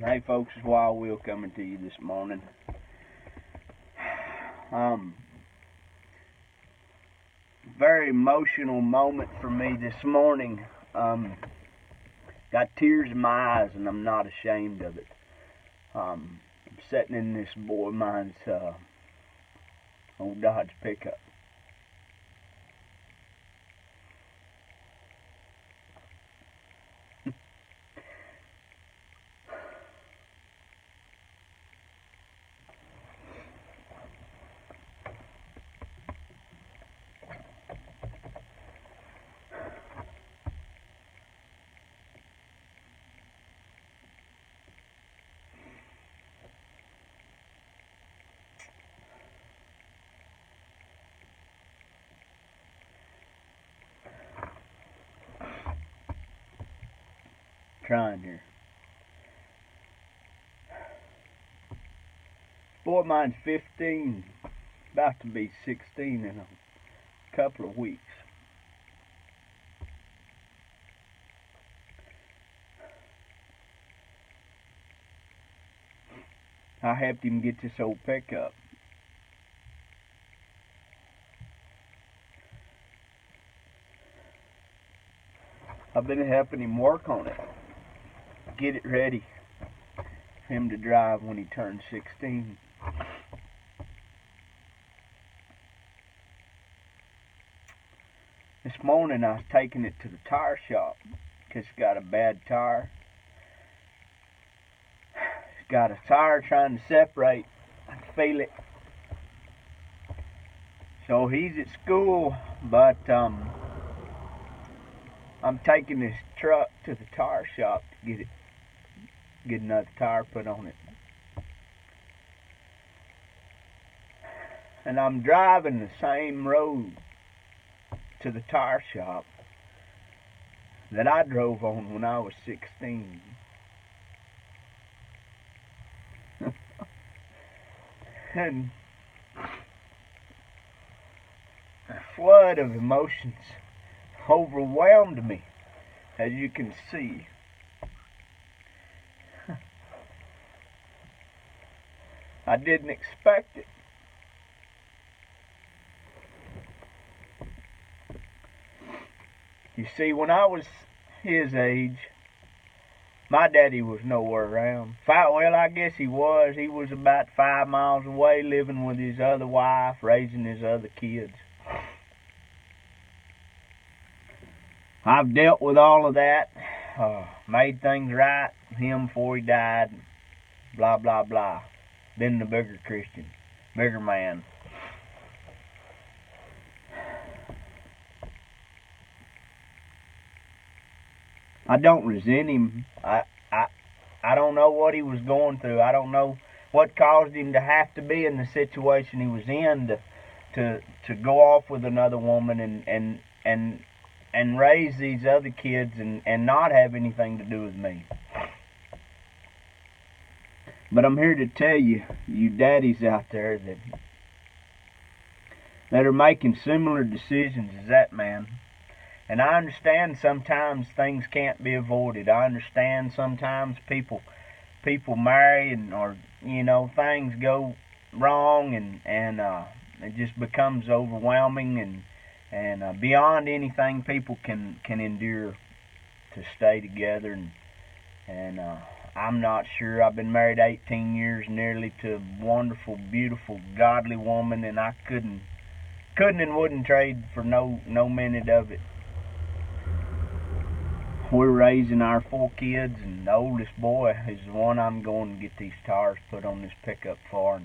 Hey folks, it's Wild Will coming to you this morning. Very emotional moment for me this morning. Got tears in my eyes and I'm not ashamed of it. I'm sitting in this boy of mine's old Dodge pickup. Trying here. Boy, mine's 15, about to be 16 in a couple of weeks. I helped him get this old pickup. I've been helping him work on it, get it ready for him to drive when he turns 16. This morning I was taking it to the tire shop because it's got a bad tire. It's got a tire trying to separate. I can feel it. So he's at school, but I'm taking this truck to the tire shop to get another tire put on it. And I'm driving the same road to the tire shop that I drove on when I was 16. And a flood of emotions overwhelmed me, as you can see. I didn't expect it. You see, when I was his age, my daddy was nowhere around. Well, I guess he was. He was about 5 miles away, living with his other wife, raising his other kids. I've dealt with all of that, made things right with him before he died, blah, blah, blah. Been the bigger Christian, bigger man. I don't resent him. I don't know what he was going through. I don't know what caused him to have to be in the situation he was in to go off with another woman and raise these other kids and not have anything to do with me. But I'm here to tell you, you daddies out there that are making similar decisions as that man. And I understand sometimes things can't be avoided. I understand sometimes people marry or things go wrong and it just becomes overwhelming and beyond anything people can endure to stay together and I'm not sure. I've been married 18 years nearly to a wonderful, beautiful, godly woman, and I couldn't and wouldn't trade for no minute of it. We're raising our 4 kids, and the oldest boy is the one I'm going to get these tires put on this pickup for.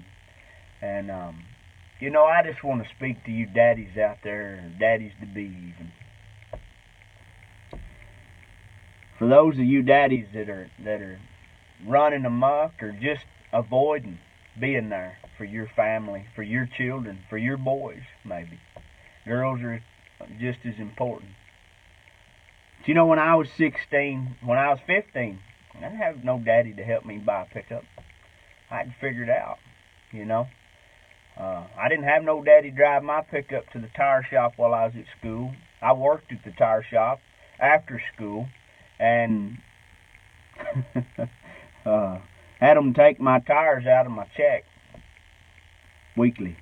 And I just want to speak to you daddies out there, daddies to be even. For those of you daddies that are running amok or just avoiding being there for your family, for your children, for your boys, maybe. Girls are just as important. But when I was 16, when I was 15, I didn't have no daddy to help me buy a pickup. I had to figure it out, I didn't have no daddy drive my pickup to the tire shop while I was at school. I worked at the tire shop after school, and Had them take my tires out of my check weekly.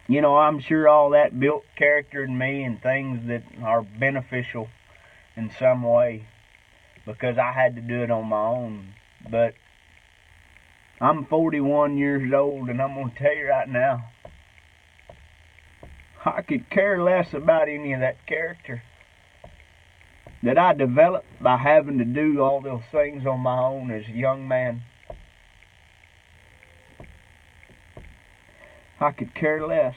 You know, I'm sure all that built character in me and things that are beneficial in some way because I had to do it on my own. But I'm 41 years old, and I'm going to tell you right now, I could care less about any of that character that I developed by having to do all those things on my own as a young man. I could care less.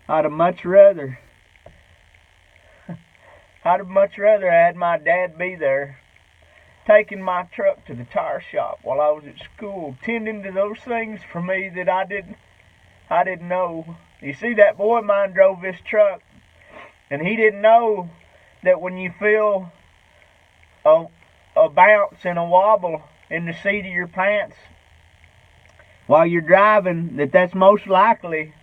I'd have much rather had my dad be there, taking my truck to the tire shop while I was at school, tending to those things for me that I didn't know. You see, that boy of mine drove this truck, and he didn't know that when you feel a bounce and a wobble in the seat of your pants while you're driving, that's most likely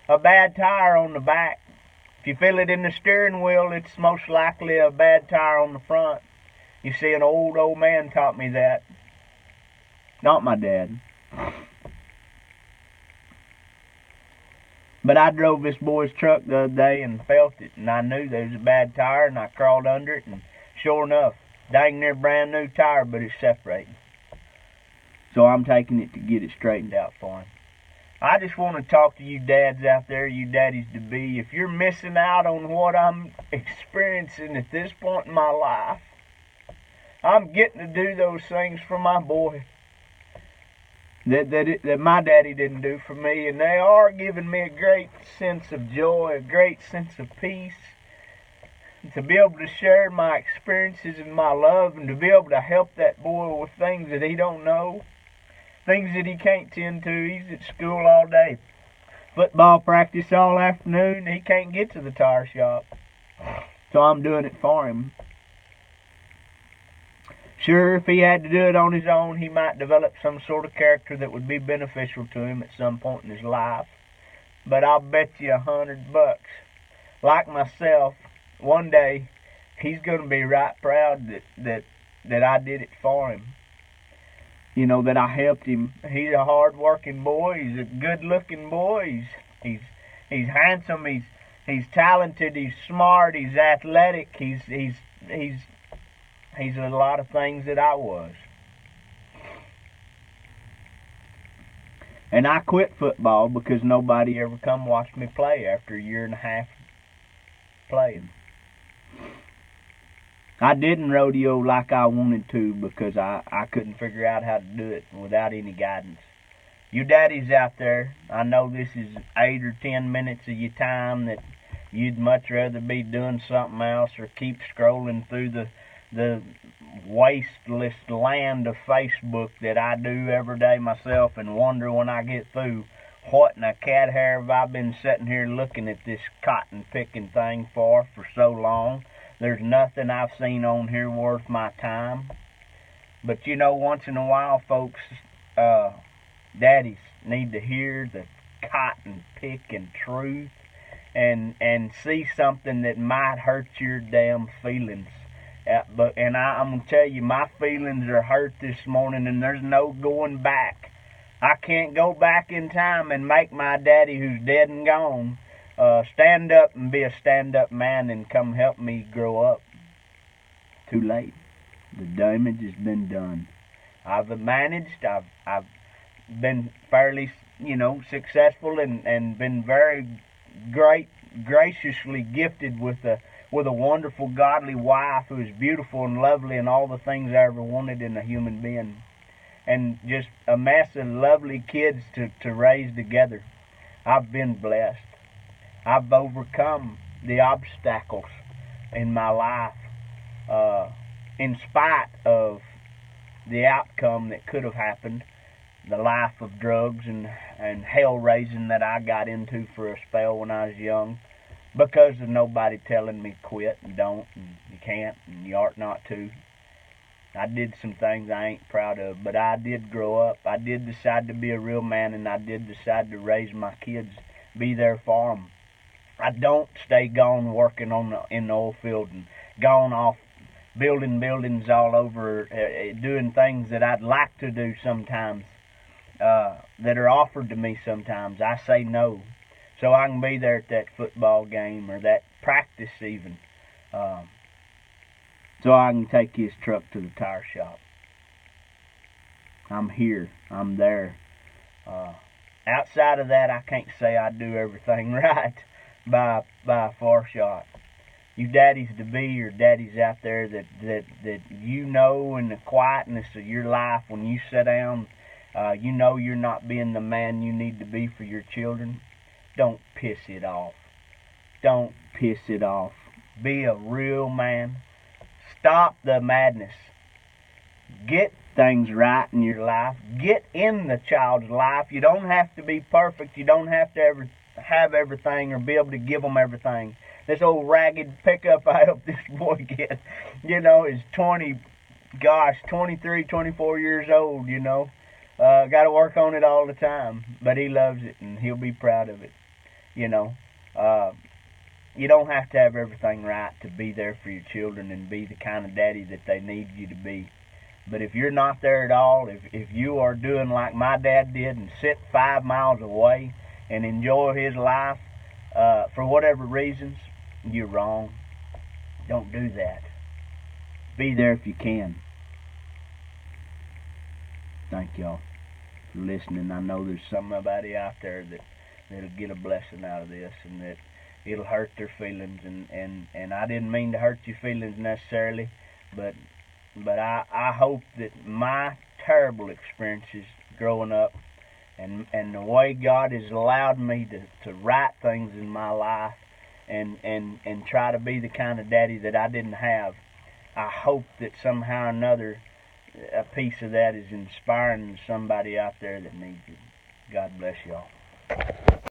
a bad tire on the back. If you feel it in the steering wheel, it's most likely a bad tire on the front. You see, an old man taught me that. Not my dad. But I drove this boy's truck the other day and felt it, and I knew there was a bad tire, and I crawled under it, and sure enough, dang near brand new tire, but it's separating. So I'm taking it to get it straightened out for him. I just want to talk to you dads out there, you daddies to be. If you're missing out on what I'm experiencing at this point in my life, I'm getting to do those things for my boy that my daddy didn't do for me, and they are giving me a great sense of joy, a great sense of peace, to be able to share my experiences and my love, and to be able to help that boy with things that he don't know, things that he can't tend to. He's at school all day, football practice all afternoon, he can't get to the tire shop, so I'm doing it for him. Sure, if he had to do it on his own, he might develop some sort of character that would be beneficial to him at some point in his life. But I'll bet you $100, like myself, one day he's going to be right proud that I did it for him. You know, that I helped him. He's a hard-working boy. He's a good-looking boy. He's handsome. He's talented. He's smart. He's athletic. He's a lot of things that I was. And I quit football because nobody ever come watch me play after a year and a half playing. I didn't rodeo like I wanted to because I couldn't figure out how to do it without any guidance. You daddies out there, I know this is 8 or 10 minutes of your time that you'd much rather be doing something else or keep scrolling through the wasteless land of Facebook that I do every day myself and wonder when I get through, what in a cat hair have I been sitting here looking at this cotton picking thing for so long? There's nothing I've seen on here worth my time. But you know, once in a while, folks, daddies need to hear the cotton picking truth and see something that might hurt your damn feelings. I'm going to tell you, my feelings are hurt this morning, and there's no going back. I can't go back in time and make my daddy, who's dead and gone, stand up and be a stand-up man and come help me grow up. Too late. The damage has been done. I've managed. I've been fairly, successful and been very graciously gifted with a wonderful, godly wife who is beautiful and lovely and all the things I ever wanted in a human being. And just a mess of lovely kids to raise together. I've been blessed. I've overcome the obstacles in my life in spite of the outcome that could have happened, the life of drugs and hell-raising that I got into for a spell when I was young, because of nobody telling me quit and don't and you can't and you ought not to. I did some things I ain't proud of, but I did grow up. I did decide to be a real man, and I did decide to raise my kids, be there for them. I don't stay gone working in the oil field and gone off building buildings all over, doing things that I'd like to do sometimes, that are offered to me sometimes. I say no, so I can be there at that football game or that practice even, so I can take his truck to the tire shop. I'm here. I'm there. Outside of that, I can't say I do everything right by a far shot. You daddies to be, or daddies out there that you know in the quietness of your life when you sit down, you know you're not being the man you need to be for your children. Don't piss it off. Don't piss it off. Be a real man. Stop the madness. Get things right in your life. Get in the child's life. You don't have to be perfect. You don't have to have everything or be able to give them everything. This old ragged pickup I helped this boy get, is 23, 24 years old, Got to work on it all the time, but he loves it and he'll be proud of it, You don't have to have everything right to be there for your children and be the kind of daddy that they need you to be. But if you're not there at all, if you are doing like my dad did and sit 5 miles away and enjoy his life for whatever reasons, you're wrong. Don't do that. Be there if you can. Thank y'all for listening. I know there's somebody out there that'll get a blessing out of this, and that it'll hurt their feelings, and I didn't mean to hurt your feelings necessarily, but I hope that my terrible experiences growing up and the way God has allowed me to right things in my life and try to be the kind of daddy that I didn't have, I hope that somehow or another a piece of that is inspiring somebody out there that needs it. God bless y'all.